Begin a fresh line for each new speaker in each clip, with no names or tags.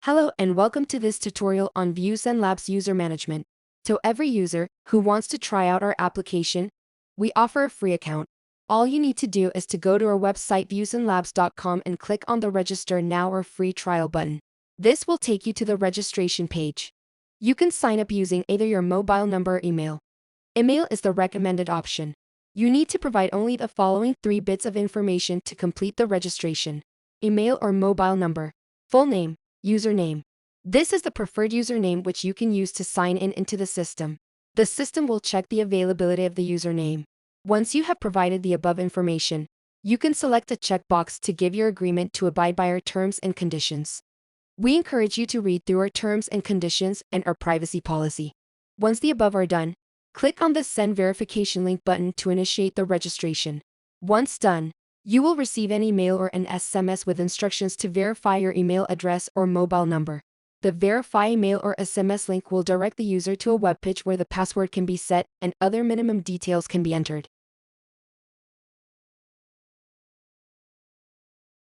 Hello and welcome to this tutorial on Views and Labs user management. To every user who wants to try out our application, we offer a free account. All you need to do is to go to our website viewsandlabs.com and click on the Register Now or Free Trial button. This will take you to the registration page. You can sign up using either your mobile number or email. Email is the recommended option. You need to provide only the following 3 bits of information to complete the registration: email or mobile number, full name, username. This is the preferred username which you can use to sign in into the system. The system will check the availability of the username. Once you have provided the above information, you can select a checkbox to give your agreement to abide by our terms and conditions. We encourage you to read through our terms and conditions and our privacy policy. Once the above are done, click on the Send Verification link button to initiate the registration. Once done, you will receive an email or an SMS with instructions to verify your email address or mobile number. The Verify email or SMS link will direct the user to a web page where the password can be set and other minimum details can be entered.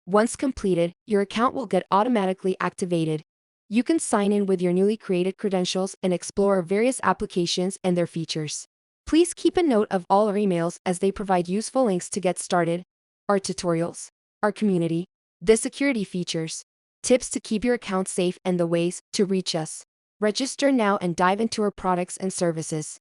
Once completed, your account will get automatically activated. You can sign in with your newly created credentials and explore various applications and their features. Please keep a note of all our emails as they provide useful links to get started, our tutorials, our community, the security features, tips to keep your account safe, and the ways to reach us. Register now and dive into our products and services.